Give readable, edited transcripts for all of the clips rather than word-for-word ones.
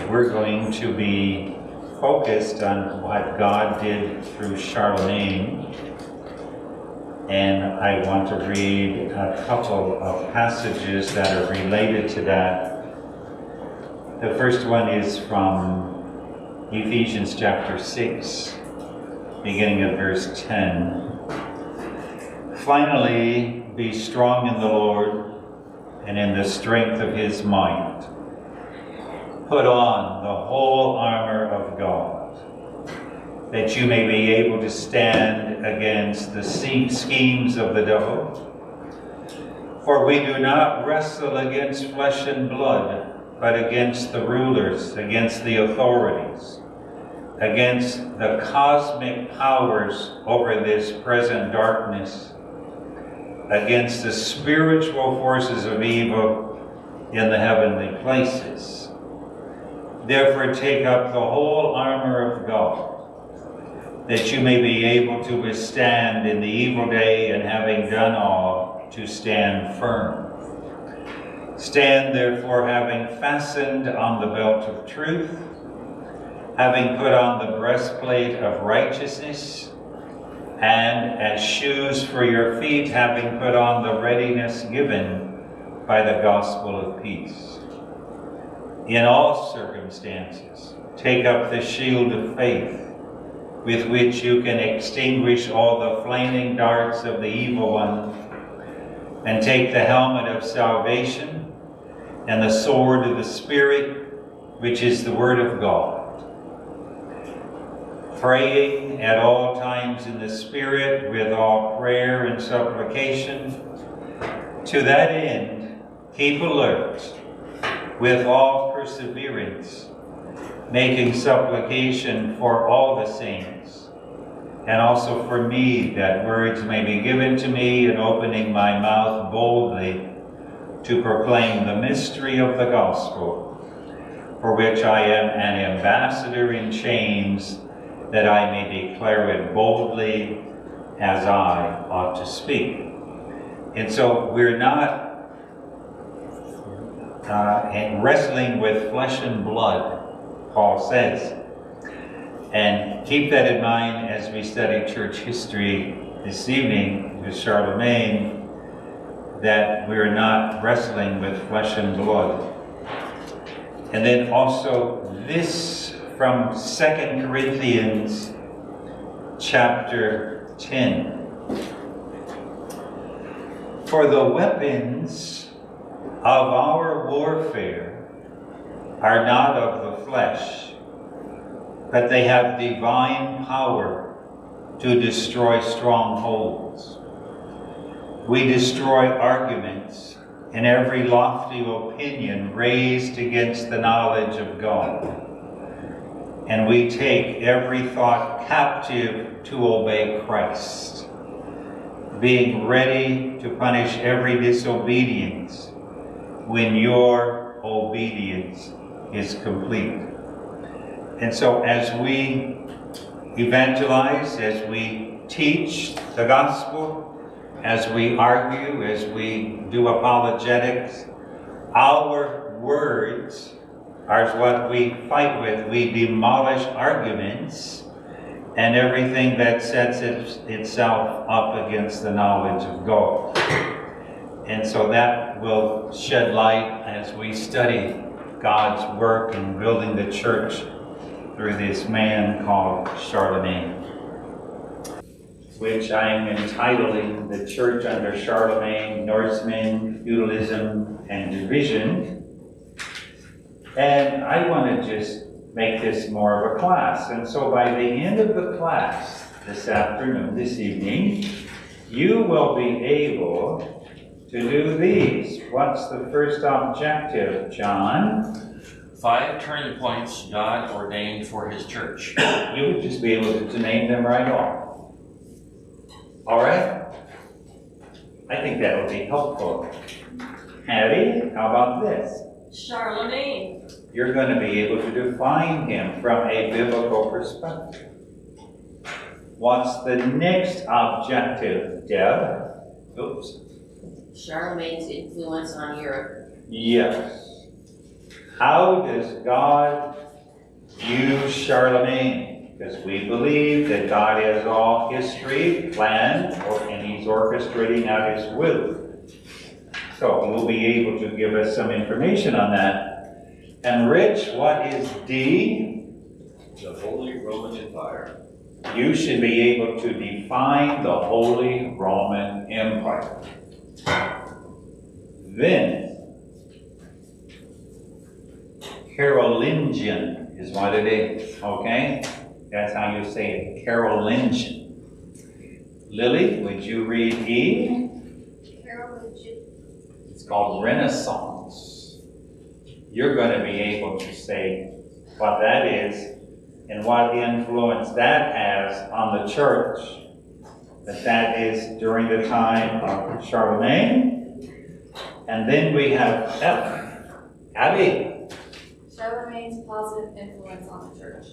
we're going to be focused on what God did through Charlemagne. And I want to read a couple of passages that are related to that. The first one is from Ephesians chapter 6, beginning at verse 10. Finally, be strong in the Lord and in the strength of his might. Put on the whole armor of God, that you may be able to stand against the schemes of the devil. For we do not wrestle against flesh and blood, but against the rulers, against the authorities, against the cosmic powers over this present darkness, against the spiritual forces of evil in the heavenly places. Therefore take up the whole armor of God, that you may be able to withstand in the evil day, and having done all, to stand firm. Stand therefore, having fastened on the belt of truth, having put on the breastplate of righteousness, and as shoes for your feet, having put on the readiness given by the gospel of peace. In all circumstances, take up the shield of faith, with which you can extinguish all the flaming darts of the evil one, and take the helmet of salvation and the sword of the Spirit, which is the word of God. Praying at all times in the Spirit with all prayer and supplication. To that end, keep alert with all perseverance, making supplication for all the saints, and also for me, that words may be given to me in opening my mouth boldly to proclaim the mystery of the gospel, for which I am an ambassador in chains, that I may declare it boldly as I ought to speak. And so we're not wrestling with flesh and blood, Paul says. And keep that in mind as we study church history this evening with Charlemagne, that we're not wrestling with flesh and blood. And then also this from 2 Corinthians chapter 10. For the weapons of our warfare are not of the flesh, but they have divine power to destroy strongholds. We destroy arguments and every lofty opinion raised against the knowledge of God. And we take every thought captive to obey Christ, being ready to punish every disobedience when your obedience is complete. And so as we evangelize, as we teach the gospel, as we argue, as we do apologetics, our words are what we fight with. We demolish arguments and everything that sets itself up against the knowledge of God. And so that will shed light as we study God's work in building the church through this man called Charlemagne, which I am entitling The Church Under Charlemagne, Norsemen, Feudalism, and Division. And I want to just make this more of a class. And so by the end of the class this evening, you will be able to do these. What's the first objective, John? 5 turning points God ordained for his church. You would just be able to name them right off. All right? I think that will be helpful. Hattie, how about this? Charlemagne. You're going to be able to define him from a biblical perspective. What's the next objective, Deb? Oops. Charlemagne's influence on Europe. Yes. How does God use Charlemagne? Because we believe that God has all history planned, and he's orchestrating out his will. So he will be able to give us some information on that. And Rich, what is D? The Holy Roman Empire. You should be able to define the Holy Roman Empire. Then, Carolingian is what it is, okay? That's how you say it, Carolingian. Lily, would you read E? Carolingian. It's called Renaissance. You're going to be able to say what that is and what influence that has on the church. That is during the time of Charlemagne. And then we have F. Abby. Charlemagne's positive influence on the church.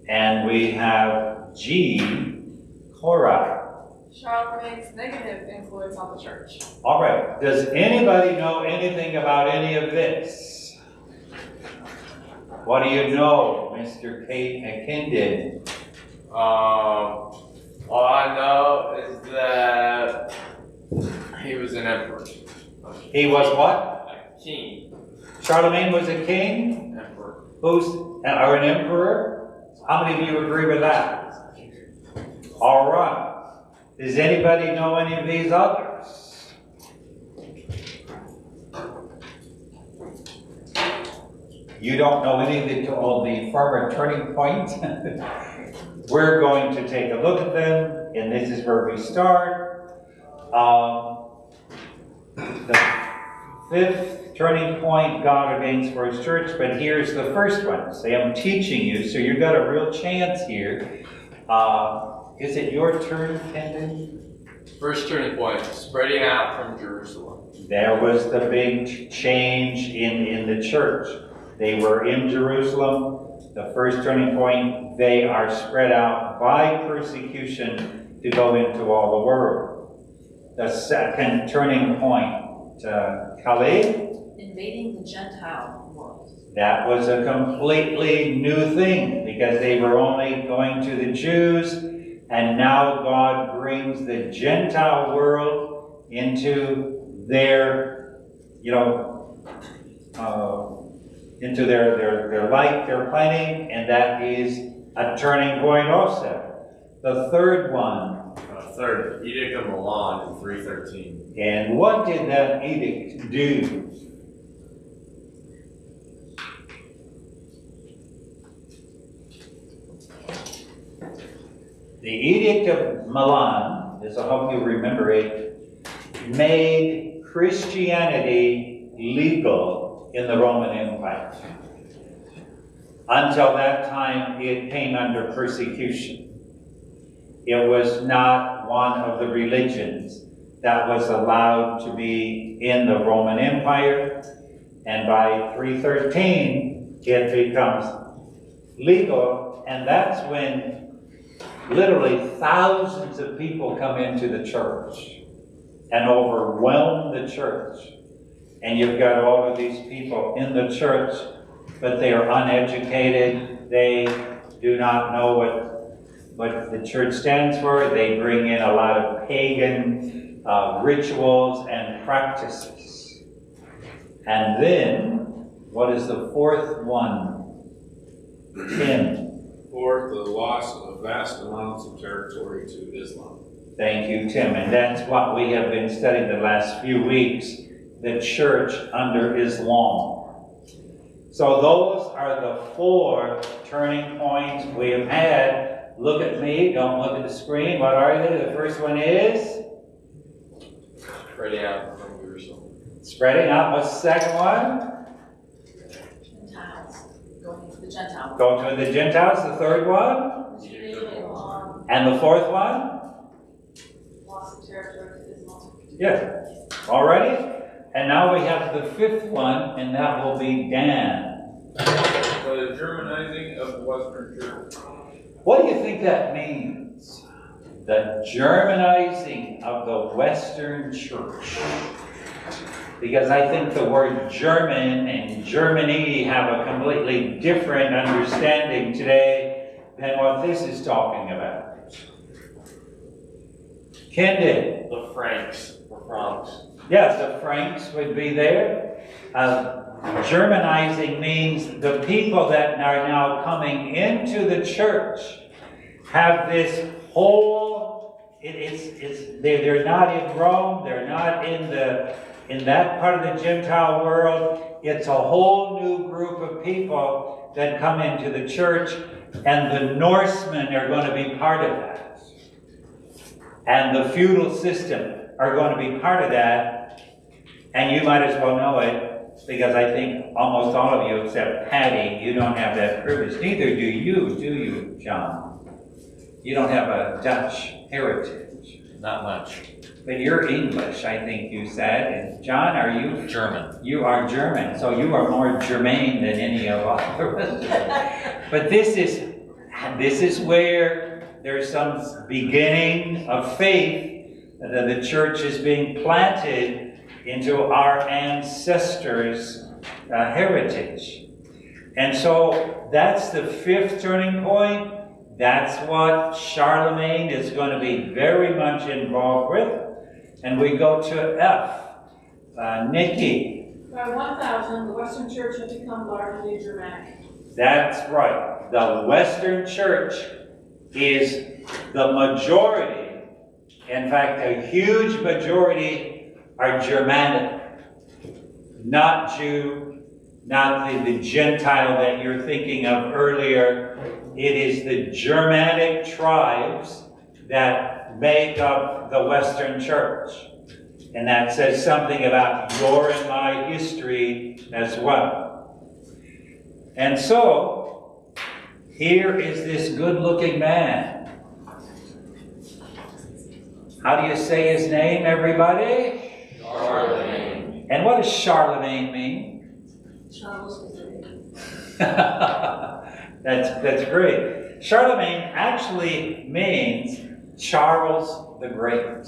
And we have G. Cora. Charlemagne's negative influence on the church. All right. Does anybody know anything about any of this? What do you know, Mr. Kindin? All I know is that he was an emperor. He was what? A king. Charlemagne was a king? Emperor. Or an emperor? How many of you agree with that? All right. Does anybody know any of these others? You don't know anything called the former turning point? We're going to take a look at them, and this is where we start. The fifth turning point God ordains for his church, but here's the first one. Say, I'm teaching you, so you've got a real chance here. Is it your turn, Kendon? First turning point, spreading out from Jerusalem. There was the big change in the church. They were in Jerusalem. The first turning point, they are spread out by persecution to go into all the world. The second turning point, Calais. Invading the Gentile world. That was a completely new thing because they were only going to the Jews, and now God brings the Gentile world into their, into their life, their planning, and that is a turning point also. The third one. Third, Edict of Milan in 313. And what did that edict do? The Edict of Milan, as I hope you remember it, made Christianity legal in the Roman Empire. Until that time, it came under persecution. It was not one of the religions that was allowed to be in the Roman Empire. And by 313, it becomes legal. And that's when literally thousands of people come into the church and overwhelm the church. And you've got all of these people in the church, but they are uneducated. They do not know what the church stands for. They bring in a lot of pagan rituals and practices. And then, what is the fourth one? Tim. Fourth, the loss of vast amounts of territory to Islam. Thank you, Tim. And that's what we have been studying the last few weeks, the church under Islam. So those are the four turning points we have had. Look at me, don't look at the screen. What are they? The first one is? Spreading out from Jerusalem. Spreading out. What's the second one? Gentiles. Going into the Gentiles. Go to the Gentiles. The third one? And the fourth one? Loss of territory to Islam. Yeah. Alrighty. And now we have the fifth one, and that will be Dan. The Germanizing of the Western Church. What do you think that means? The Germanizing of the Western Church. because I think the word German and Germany have a completely different understanding today than what this is talking about. Kendall. The Franks or Franks. Yes, the Franks would be there. Germanizing means the people that are now coming into the church have this whole, they're not in Rome, they're not in that part of the Gentile world. It's a whole new group of people that come into the church, and the Norsemen are going to be part of that. And the feudal system are going to be part of that, and you might as well know it, because I think almost all of you, except Patty, you don't have that privilege. Neither do you, John? You don't have a Dutch heritage. Not much. But you're English, I think you said. And John, are you? German. You are German, so you are more Germain than any of us. But this is where there's some beginning of faith that the church is being planted into our ancestors' heritage. And so that's the fifth turning point. That's what Charlemagne is going to be very much involved with. And we go to F. Nikki. By 1000, the Western Church had become largely Germanic. That's right. The Western Church is the majority. In fact, a huge majority are Germanic. Not Jew, not the Gentile that you're thinking of earlier. It is the Germanic tribes that make up the Western Church. And that says something about your and my history as well. And so, here is this good-looking man. How do you say his name, everybody? Charlemagne. And what does Charlemagne mean? Charles the Great. That's great. Charlemagne actually means Charles the Great.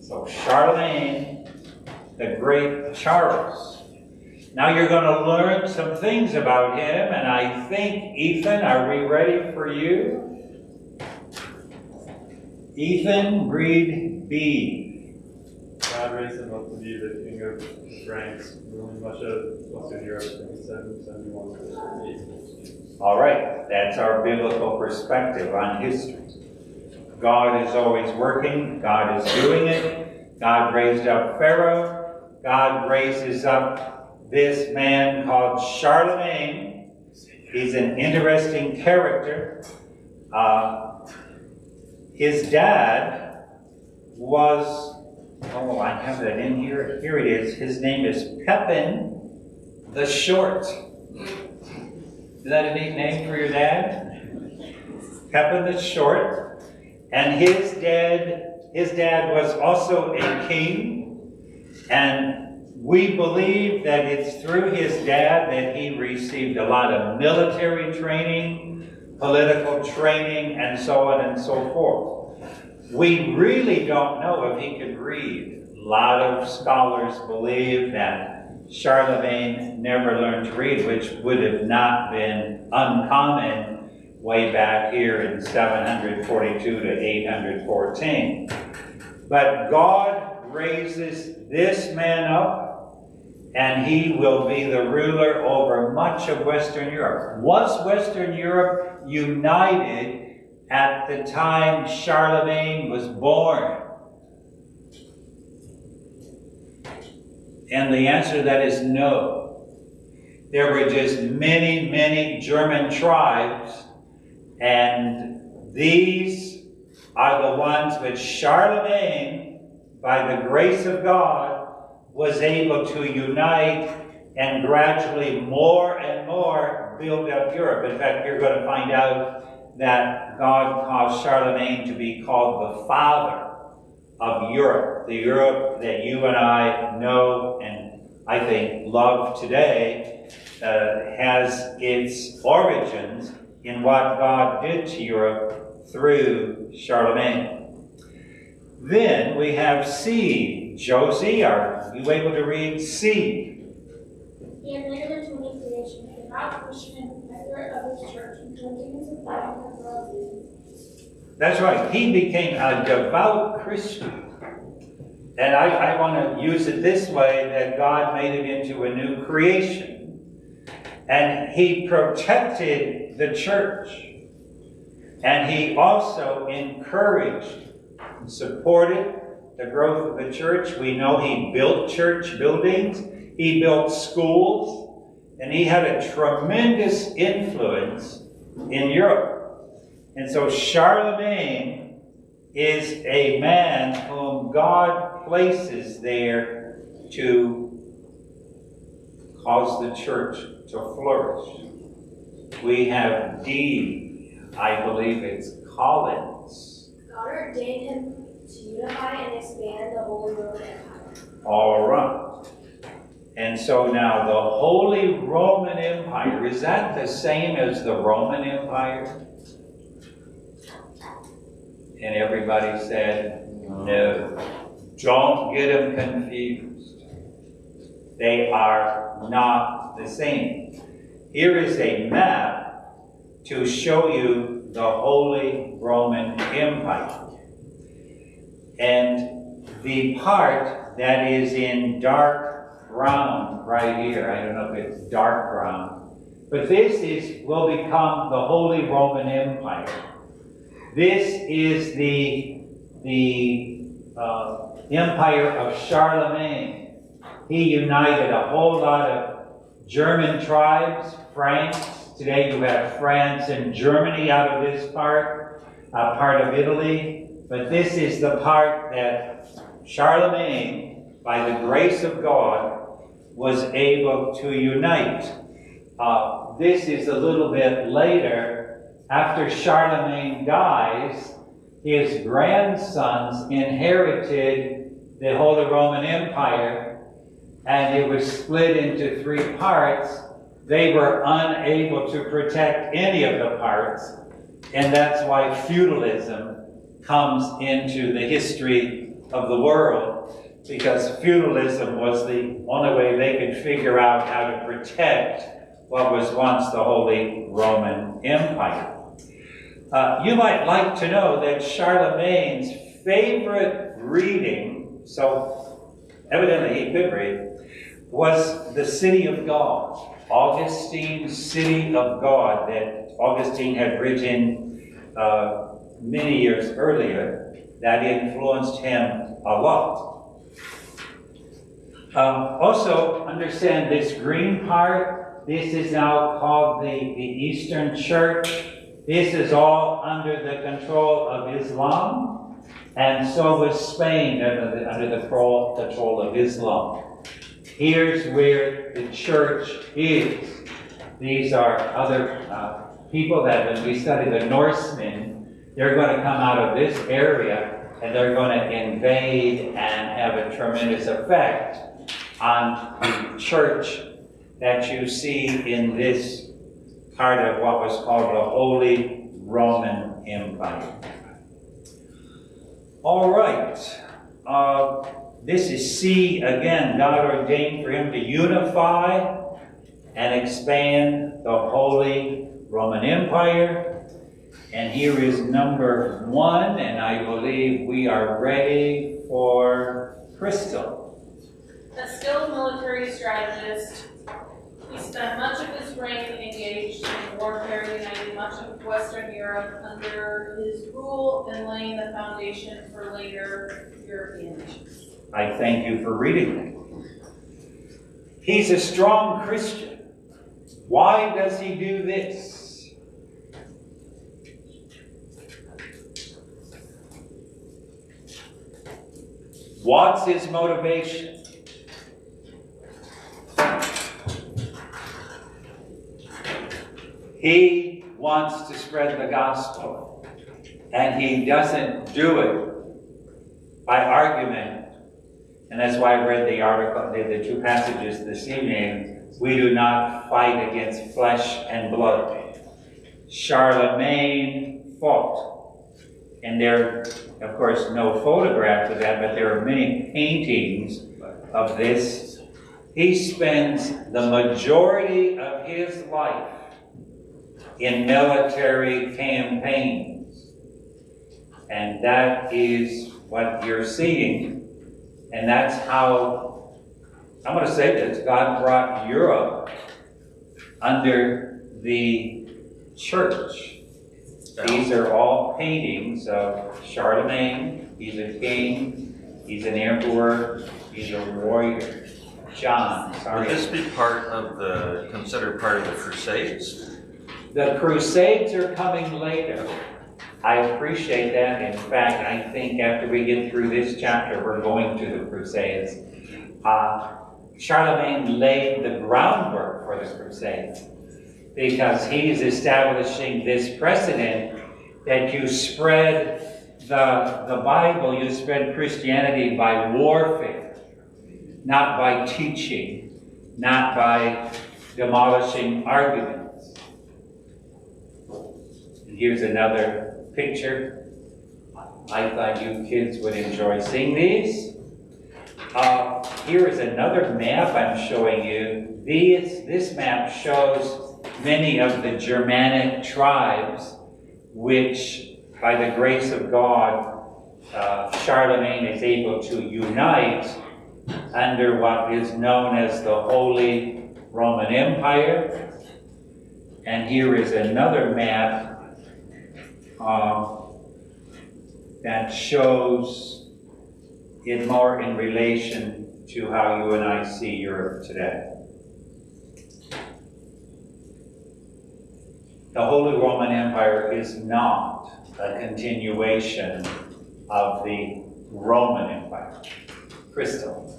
So Charlemagne, the Great Charles. Now you're going to learn some things about him, and I think, Ethan, are we ready for you? Ethan, read B. God raised him up to be the king of the Franks, ruling much of Western Europe from 771 to 8. All right, that's our biblical perspective on history. God is always working. God is doing it. God raised up Pharaoh. God raises up this man called Charlemagne. He's an interesting character. His dad was, oh, I have that in here. Here it is. His name is Pepin the Short. Is that a neat name for your dad? Pepin the Short. And his dad was also a king. And we believe that it's through his dad that he received a lot of military training, political training, and so on and so forth. We really don't know if he could read. A lot of scholars believe that Charlemagne never learned to read, which would have not been uncommon way back here in 742 to 814. But God raises this man up, and he will be the ruler over much of Western Europe. Was Western Europe united at the time Charlemagne was born? And the answer to that is no. There were just many, many German tribes, and these are the ones which Charlemagne, by the grace of God, was able to unite and gradually more and more build up Europe. In fact, you're going to find out that God caused Charlemagne to be called the father of Europe. The Europe that you and I know and I think love today has its origins in what God did to Europe through Charlemagne. Then we have C. Josie, are you able to read C? He admitted to new creation, a devout Christian, member of his church, and continues to pray in the world. That's right. He became a devout Christian. And I want to use it this way, that God made it into a new creation. And he protected the church. And he also encouraged and supported the growth of the church. We know he built church buildings. He built schools. And he had a tremendous influence in Europe. And so Charlemagne is a man whom God places there to cause the church to flourish. We have D, I believe it's Collins. God ordained him to unify and expand the Holy Roman Empire. All right. And so now the Holy Roman Empire, is that the same as the Roman Empire? And everybody said, no. Don't get them confused. They are not the same. Here is a map to show you the Holy Roman Empire. And the part that is in dark brown right here, I don't know if it's dark brown, but this will become the Holy Roman Empire. This is the empire of Charlemagne. He united a whole lot of German tribes, Franks. Today you have France and Germany out of this part of Italy. But this is the part that Charlemagne, by the grace of God, was able to unite. This is a little bit later. After Charlemagne dies, his grandsons inherited the Holy Roman Empire, and it was split into 3 parts. They were unable to protect any of the parts, and that's why feudalism comes into the history of the world, because feudalism was the only way they could figure out how to protect what was once the Holy Roman Empire. You might like to know that Charlemagne's favorite reading, so evidently he could read, was the City of God, Augustine's City of God, that Augustine had written many years earlier, that influenced him a lot. Also, understand this green part, this is now called the Eastern Church. This is all under the control of Islam, and so was Spain under the control of Islam. Here's where the church is. These are other people that, when we study the Norsemen, they're going to come out of this area and they're going to invade and have a tremendous effect on the church that you see in this part of what was called the Holy Roman Empire. All right. This is C again. God ordained for him to unify and expand the Holy Roman Empire. And here is number 1, and I believe we are ready for Crystal. A skilled military strategist, he spent much of his reign engaged in warfare, uniting much of Western Europe under his rule and laying the foundation for later European nations. I thank you for reading that. He's a strong Christian. Why does he do this? What's his motivation? He wants to spread the gospel, and he doesn't do it by argument. And that's why I read the article, the 2 passages this evening. We do not fight against flesh and blood. Charlemagne fought. And there, of course, no photographs of that, but there are many paintings of this. He spends the majority of his life in military campaigns. And that is what you're seeing. And that's how, I'm going to say this, God brought Europe under the church. These are all paintings of Charlemagne. He's a king, he's an emperor, he's a warrior. John, sorry. Would this be considered part of the Crusades? The Crusades are coming later. I appreciate that. In fact, I think after we get through this chapter, we're going to the Crusades. Charlemagne laid the groundwork for the Crusades because he's establishing this precedent that you spread the Bible, you spread Christianity by warfare. Not by teaching, not by demolishing arguments. And here's another picture. I thought you kids would enjoy seeing these. Here is another map I'm showing you. This map shows many of the Germanic tribes which, by the grace of God, Charlemagne is able to unite under what is known as the Holy Roman Empire. And here is another map that shows it more in relation to how you and I see Europe today. The Holy Roman Empire is not a continuation of the Roman Empire. Crystal.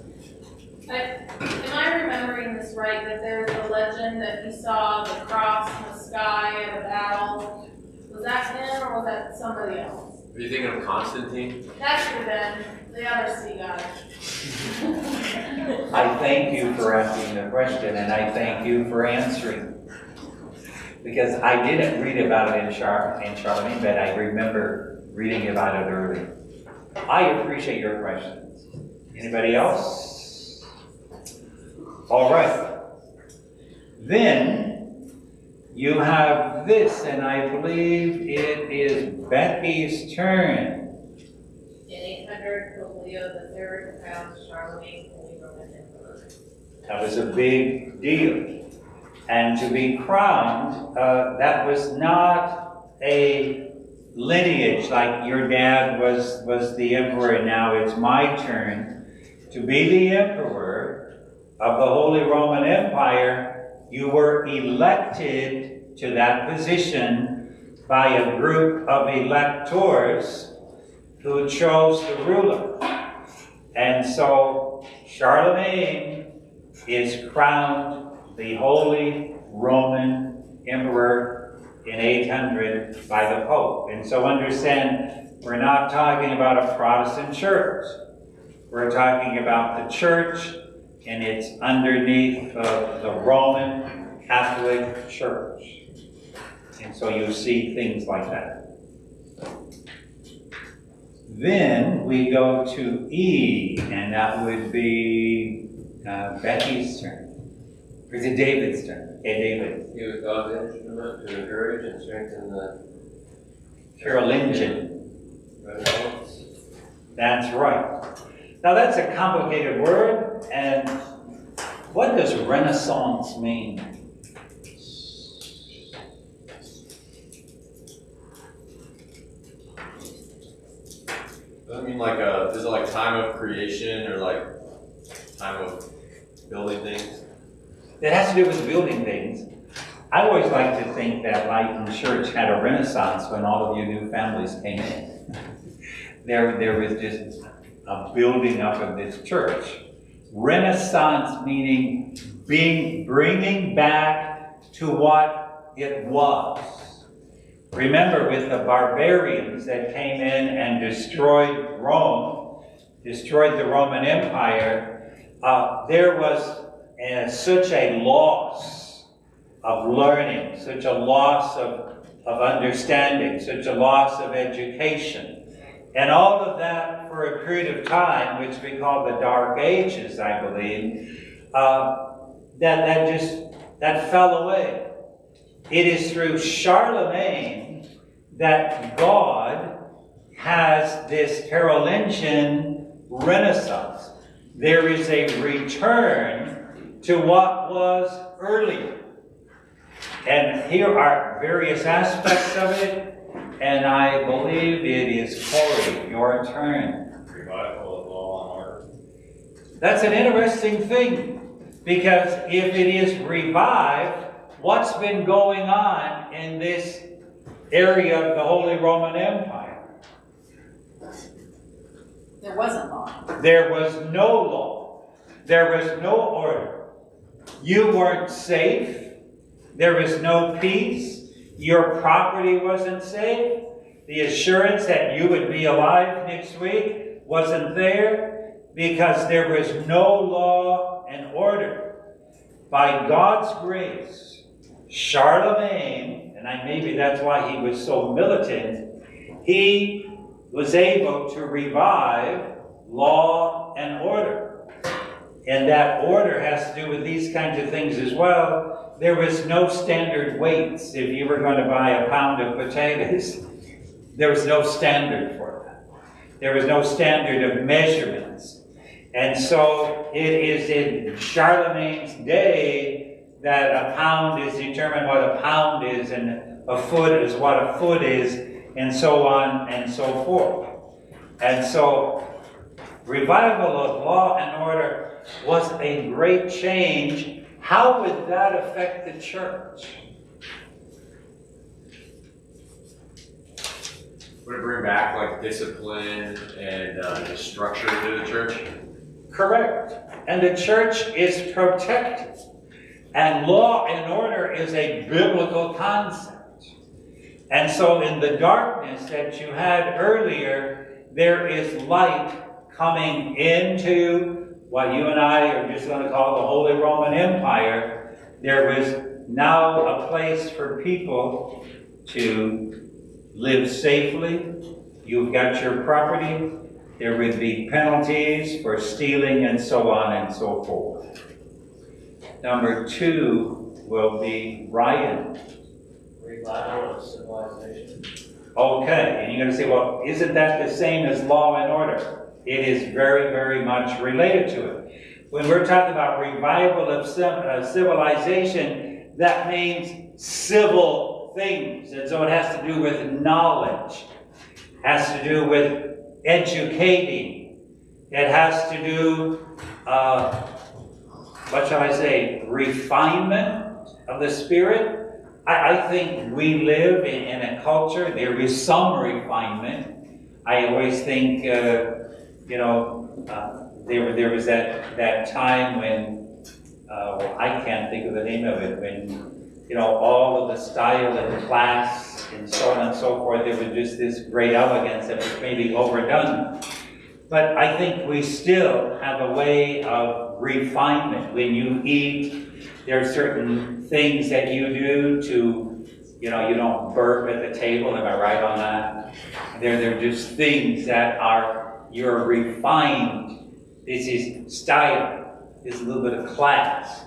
Am I remembering this right, that there's a legend that he saw the cross in the sky at a battle? Was that him or was that somebody else? Are you thinking of Constantine? That should have been the other sea guy. I thank you for asking the question, and I thank you for answering. Because I didn't read about it in Charlemagne, but I remember reading about it early. I appreciate your questions. Anybody else? All right. Then you have this, and I believe it is Becky's turn. In 800, Pope Leo III crowned Charlemagne Holy Roman Emperor. That was a big deal. And to be crowned, that was not a lineage like your dad was the emperor and now it's my turn. To be the emperor of the Holy Roman Empire, you were elected to that position by a group of electors who chose the ruler. And so Charlemagne is crowned the Holy Roman Emperor in 800 by the Pope. And so understand, we're not talking about a Protestant church. We're talking about the church, and it's underneath the Roman Catholic Church. And so you see things like that. Then we go to E, and that would be Becky's turn. Or is it David's turn? Okay, David. He was God's instrument to encourage and strengthen the Carolingian. Renaissance. That's right. Now that's a complicated word, and what does Renaissance mean? Does it mean is it like time of creation or like time of building things? It has to do with building things. I always like to think that Leighton Church had a renaissance when all of you new families came in. There was just a building up of this church. Renaissance meaning bringing back to what it was. Remember, with the barbarians that came in and destroyed Rome, destroyed the Roman Empire, there was such a loss of learning, such a loss of of understanding, such a loss of education. And all of that for a period of time, which we call the Dark Ages, I believe, that fell away. It is through Charlemagne that God has this Carolingian Renaissance. There is a return to what was earlier. And here are various aspects of it, and I believe it is Corey, your turn. Revival of law and order. That's an interesting thing, because if it is revived, what's been going on in this area of the Holy Roman Empire? There wasn't law. There was no law. There was no order. You weren't safe. There was no peace. Your property wasn't safe. The assurance that you would be alive next week wasn't there, because there was no law and order. By God's grace, Charlemagne, and maybe that's why he was so militant, he was able to revive law and order. And that order has to do with these kinds of things as well. There was no standard weights. If you were going to buy a pound of potatoes, there was no standard for that. There was no standard of measurements. And so it is in Charlemagne's day that a pound is determined what a pound is, and a foot is what a foot is, and so on and so forth. And so revival of law and order was a great change. How would that affect the church? Would it bring back like discipline and structure to the church? Correct. And the church is protected. And law and order is a biblical concept. And so in the darkness that you had earlier, there is light coming into what you and I are just going to call the Holy Roman Empire. There was now a place for people to live safely. You've got your property. There would be penalties for stealing and so on and so forth. Number 2 will be Ryan. Revival of civilization. Okay, and you're going to say, well, isn't that the same as law and order? It is very, very much related to it. When we're talking about revival of civilization, that means civil things. And so it has to do with knowledge. It has to do with educating. It has to do, what shall I say, refinement of the spirit. I think we live in a culture, there is some refinement. I always think, there was that time when, I can't think of the name of it, when, all of the style and class and so on and so forth, there was just this great elegance that was maybe overdone. But I think we still have a way of refinement. When you eat, there are certain things that you do to, you don't burp at the table. Am I right on that? They're just things that you're refined. This is style. This is a little bit of class.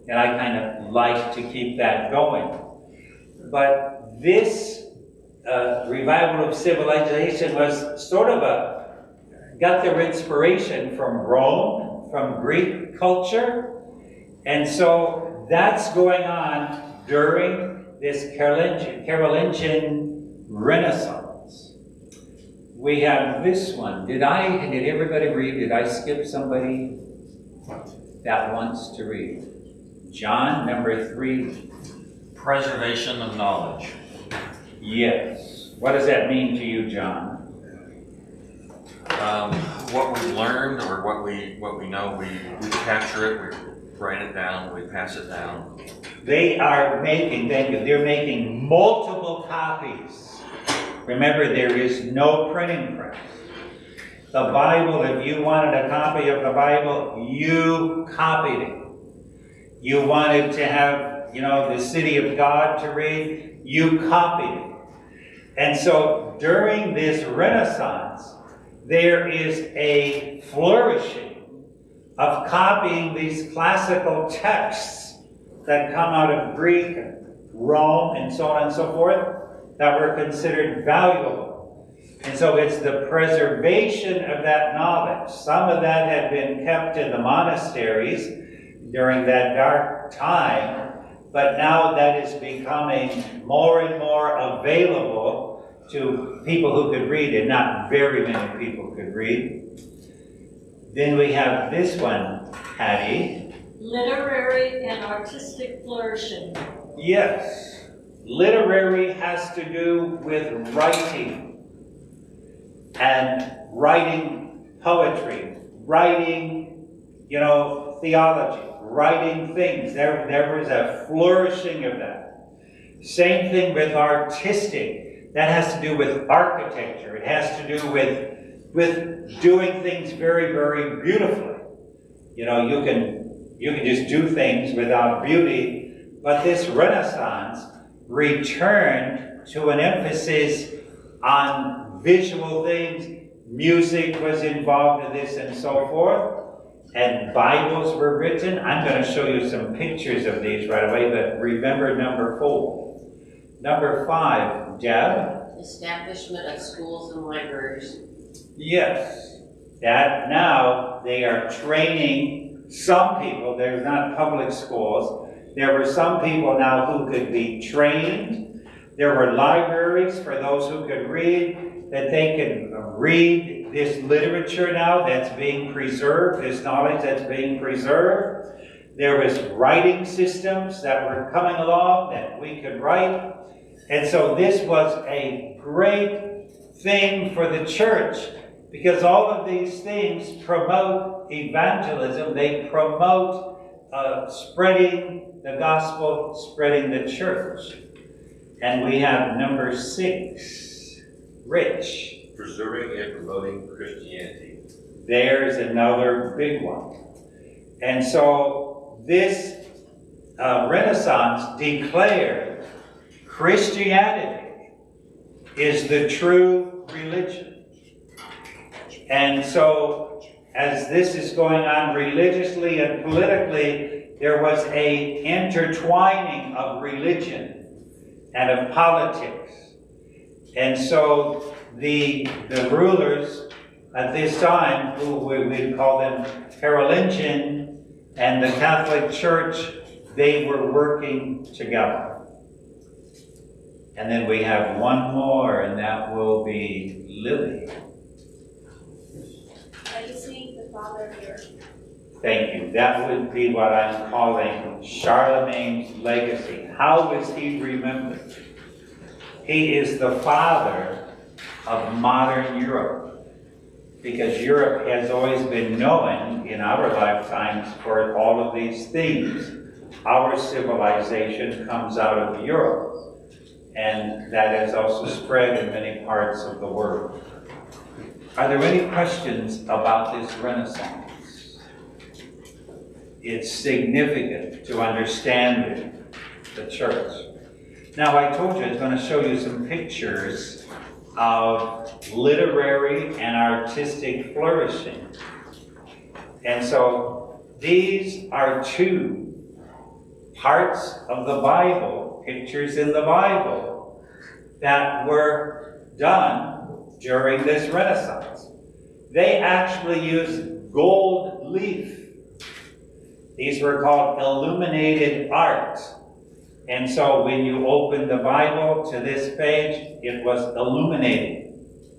And I kind of like to keep that going. But this revival of civilization was sort of got their inspiration from Rome, from Greek culture. And so that's going on during this Carolingian Renaissance. We have this one. Did everybody read? Did I skip somebody that wants to read? John, number 3. Preservation of knowledge. Yes. What does that mean to you, John? What we learned or what we know, we capture it, we write it down, we pass it down. They are making, they're making multiple copies. Remember, there is no printing press. The Bible, if you wanted a copy of the Bible, you copied it. You wanted to have the City of God to read, you copied it. And so during this Renaissance, there is a flourishing of copying these classical texts that come out of Greek, Rome, and so on and so forth, that were considered valuable. And so it's the preservation of that knowledge. Some of that had been kept in the monasteries during that dark time, but now that is becoming more and more available to people who could read, and not very many people could read. Then we have this one, Hattie. Literary and artistic flourishing. Yes. Literary has to do with writing, and writing poetry, writing, theology, writing things. There was a flourishing of that. Same thing with artistic. That has to do with architecture. It has to do with doing things very, very beautifully. You can just do things without beauty, but this Renaissance returned to an emphasis on visual things. Music was involved in this and so forth. And Bibles were written. I'm going to show you some pictures of these right away, but remember number 4. Number 5, Deb. Establishment of schools and libraries. Yes. That now they are training some people. They're not public schools. There were some people now who could be trained. There were libraries for those who could read, that they could read this literature now that's being preserved, this knowledge that's being preserved. There was writing systems that were coming along that we could write. And so this was a great thing for the church, because all of these things promote evangelism. They promote spreading the gospel, spreading the church. And we have number 6, Rich. Preserving and promoting Christianity. There's another big one. And so this Renaissance declared Christianity is the true religion. And so as this is going on religiously and politically, there was a intertwining of religion and of politics. And so the rulers at this time, who we'd call them Carolingian, and the Catholic Church, they were working together. And then we have one more, and that will be Lily. Legacy, the father of Europe. Thank you. That would be what I'm calling Charlemagne's legacy. How is he remembered? He is the father of modern Europe, because Europe has always been known in our lifetimes for all of these things. Our civilization comes out of Europe, and that has also spread in many parts of the world. Are there any questions about this Renaissance? It's significant to understand the church. Now, I told you I was going to show you some pictures of literary and artistic flourishing. And so these are 2 parts of the Bible, pictures in the Bible, that were done during this Renaissance. They actually used gold leaf. These were called illuminated art. And so when you open the Bible to this page, it was illuminated.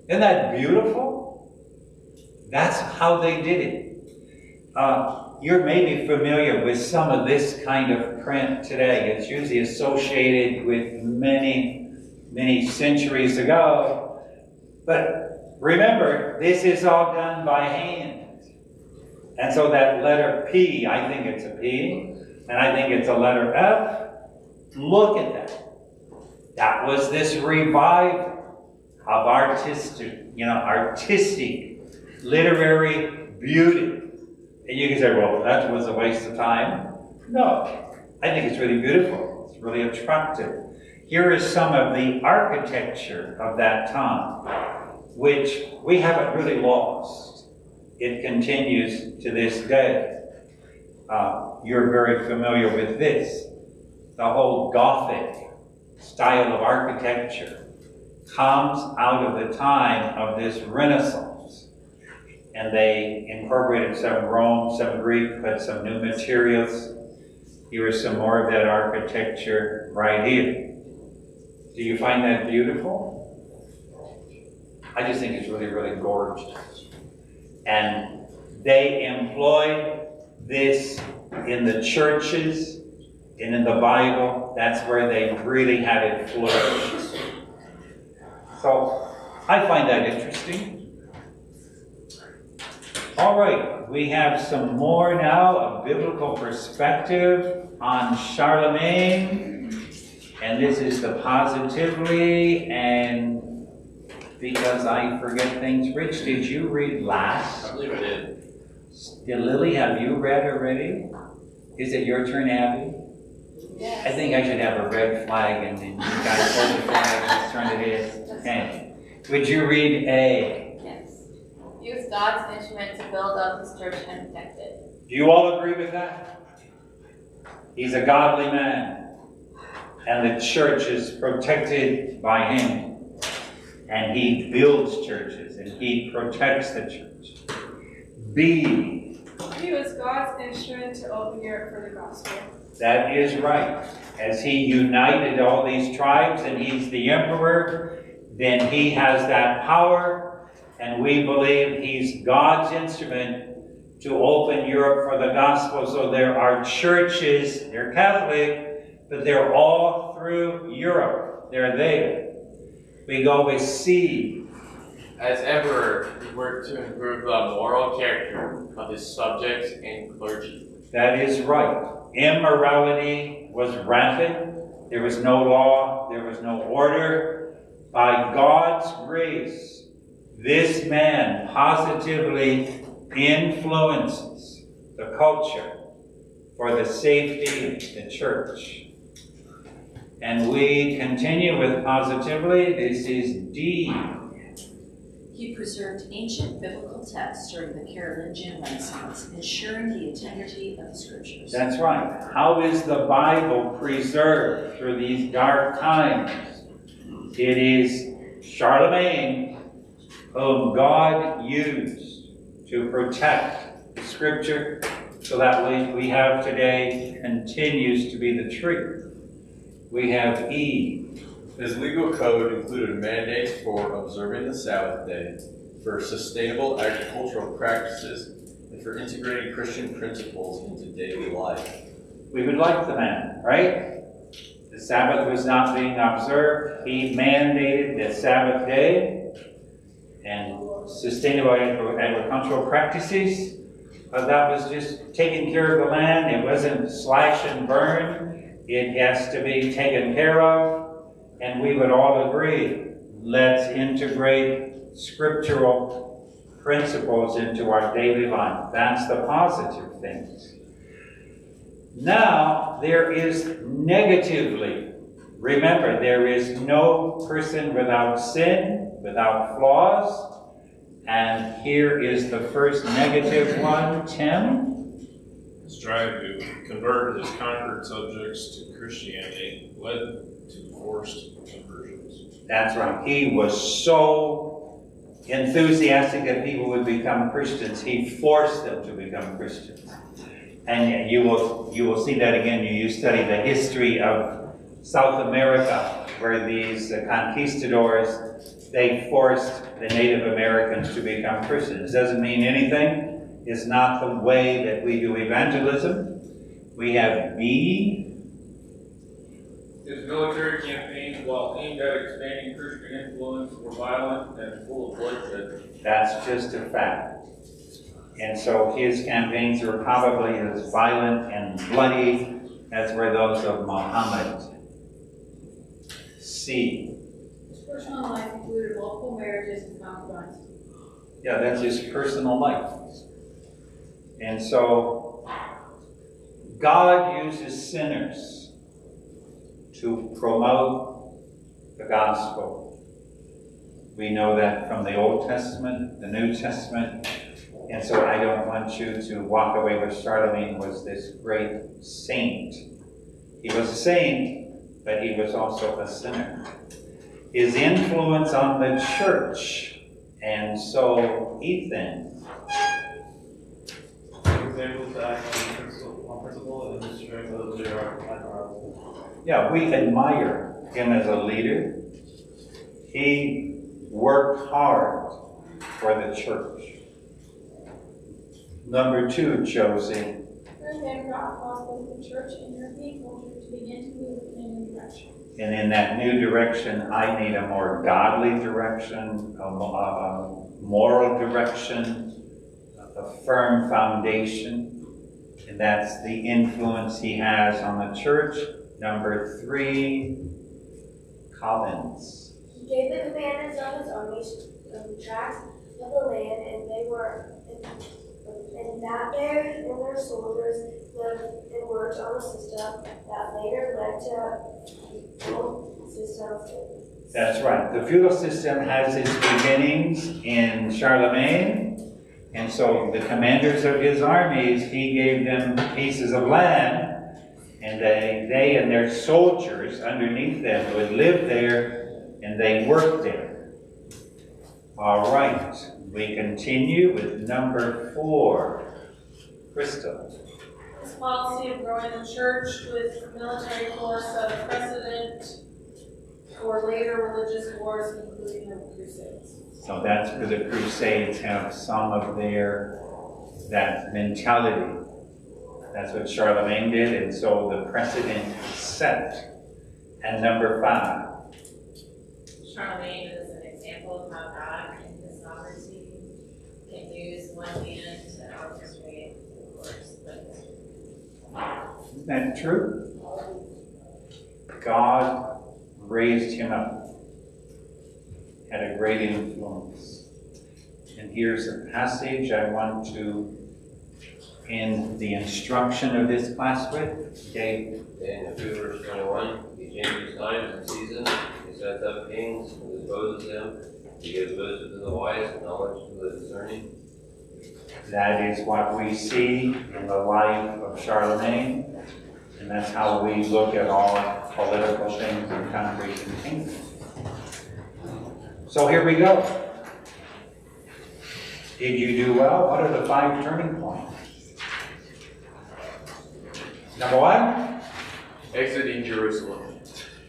Isn't that beautiful? That's how they did it. You're maybe familiar with some of this kind of print today. It's usually associated with many, many centuries ago. But remember, this is all done by hand. And so that letter P, I think it's a P, and I think it's a letter F. Look at that. That was this revival of artistic, literary beauty. And you can say, well, that was a waste of time. No. I think it's really beautiful. It's really attractive. Here is some of the architecture of that time, which we haven't really lost. It continues to this day. You're very familiar with this. The whole Gothic style of architecture comes out of the time of this Renaissance. And they incorporated some Rome, some Greek, but some new materials. Here is some more of that architecture right here. Do you find that beautiful? I just think it's really, really gorgeous. And they employed this in the churches and in the Bible. That's where they really had it flourish. So I find that interesting. All right, we have some more now of biblical perspective on Charlemagne. And this is the positively, and because I forget things. Rich, did you read last? I believe I did. Did Lily, have you read already? Is it your turn, Abby? Yes. I think I should have a red flag and then you guys hold the flag whose turn it is. Okay. Would you read A? Yes. Use God's instrument to build up his church and protect it. Do you all agree with that? He's a godly man. And the church is protected by him. And he builds churches and he protects the church. B. He was God's instrument to open Europe for the gospel. That is right. As he united all these tribes and he's the emperor, then he has that power. And we believe he's God's instrument to open Europe for the gospel. So there are churches, they're Catholic, but they're all through Europe. They're there. We go with C. As emperor, he worked to improve the moral character of his subjects and clergy. That is right. Immorality was rampant. There was no law. There was no order. By God's grace, this man positively influences the culture for the safety of the church. And we continue with positively. This is D. He preserved ancient biblical texts during the Carolingian Renaissance, ensuring the integrity of the scriptures. That's right. How is the Bible preserved through these dark times? It is Charlemagne whom God used to protect the scripture so that we have today continues to be the truth. We have E. His legal code included mandates for observing the Sabbath day, for sustainable agricultural practices, and for integrating Christian principles into daily life. We would like the man, right? The Sabbath was not being observed. He mandated the Sabbath day and sustainable agricultural practices. But that was just taking care of the land. It wasn't slash and burn. It has to be taken care of. And we would all agree, let's integrate scriptural principles into our daily life. That's the positive things. Now, there is negatively. Remember, there is no person without sin, without flaws. And here is the first negative one, Tim. His drive to convert his conquered subjects to Christianity led to forced conversions. That's right. He was so enthusiastic that people would become Christians. He forced them to become Christians. And you will see that again. You study the history of South America, where these conquistadors, they forced the Native Americans to become Christians. Doesn't mean anything. It's not the way that we do evangelism. We have B. His military campaigns, while aimed at expanding Christian influence, were violent and full of bloodshed. That's just a fact. And so his campaigns were probably as violent and bloody as were those of Muhammad. C. His personal life included multiple marriages and concubines. Yeah, that's his personal life. And so God uses sinners to promote the gospel. We know that from the Old Testament, the New Testament, and so I don't want you to walk away with Charlemagne was this great saint. He was a saint, but he was also a sinner. His influence on the church, and so Ethan. Examples to act on principle and the strength of the hierarchy. Yeah, we admire him as a leader. He worked hard for the church. Number 2, Josie. Through him, God caused both the church and European culture to begin to move in a new direction. And in that new direction, I need a more godly direction, a moral direction, a firm foundation. And that's the influence he has on the church. Number 3, Collins. He gave the commanders of his armies tracts of the land, and they were, and that there and their soldiers lived and worked on a system that later led to feudal systems. That's right. The feudal system has its beginnings in Charlemagne, and so the commanders of his armies, he gave them pieces of land, and they and their soldiers underneath them would live there, and they worked there. All right, we continue with number 4, Crystal. This policy of growing the church with military force set a precedent for later religious wars, including the Crusades. So that's where the Crusades have some of that mentality. That's what Charlemagne did, and so the precedent is set. And number 5. Charlemagne is an example of how God, in his sovereignty, can use one man to orchestrate the course of history. Isn't that true? God raised him up, had a great influence. And here's a passage I want to end the instruction of this class with. Okay. In 2 verse 21, he changes times and seasons, he sets up kings and disposes them, he gives wisdom to the wise and knowledge to the discerning. That is what we see in the life of Charlemagne, and that's how we look at all political things in countries and kingdoms. So here we go. Did you do well? What are the 5 turning points? Number 1? Exiting Jerusalem.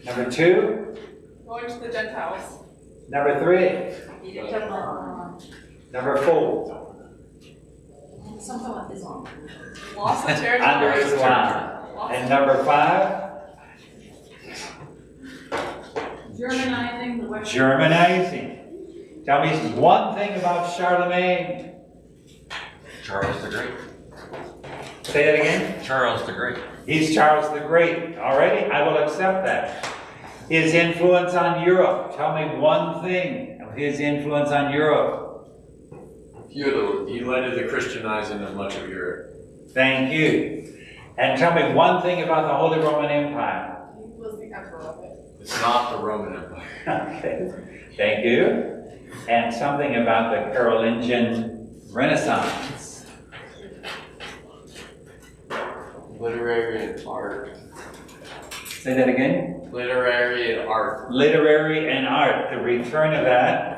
Number 2? Going to the Gentiles. Number 3? Number 4? Something with Islam. Loss of Under territory. Islam. And number 5? Germanizing the Western. Germanizing. Tell me one thing about Charlemagne. Charles the Great. Say that again. Charles the Great. He's Charles the Great. Already, I will accept that. His influence on Europe. Tell me one thing of his influence on Europe. He led to the Christianizing of much of Europe. Thank you. And tell me one thing about the Holy Roman Empire. He was the emperor of it. It's not the Roman Empire. Okay. Thank you. And something about the Carolingian Renaissance. Literary and art. Say that again. Literary and art. Literary and art. The return of that.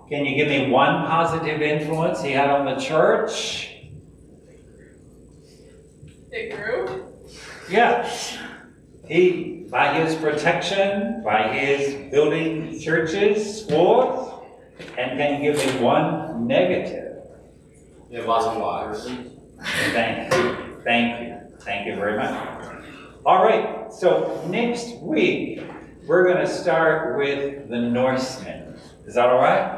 Can you give me one positive influence he had on the church? It grew. Yes. He, by his protection, by his building churches, schools, and can you give me one negative? Yeah, lots of lives. Thank you. Thank you. Thank you very much. All right. So next week, we're going to start with the Norsemen. Is that all right?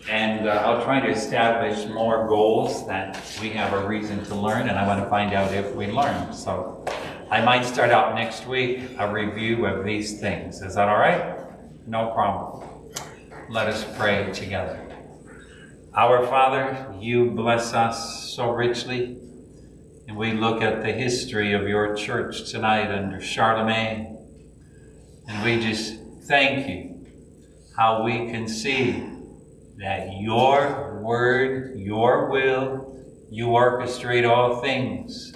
And I'll try to establish more goals that we have a reason to learn, and I want to find out if we learn. So I might start out next week a review of these things. Is that all right? No problem. Let us pray together. Our Father, you bless us so richly. And we look at the history of your church tonight under Charlemagne. And we just thank you how we can see that your word, your will, you orchestrate all things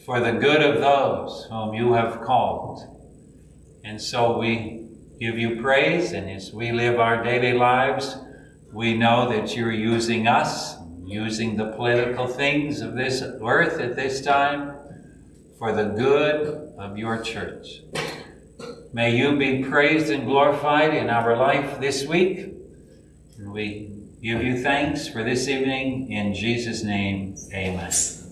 for the good of those whom you have called. And so we give you praise, and as we live our daily lives, we know that you're using us, using the political things of this earth at this time for the good of your church. May you be praised and glorified in our life this week. And we give you thanks for this evening. In Jesus' name, amen.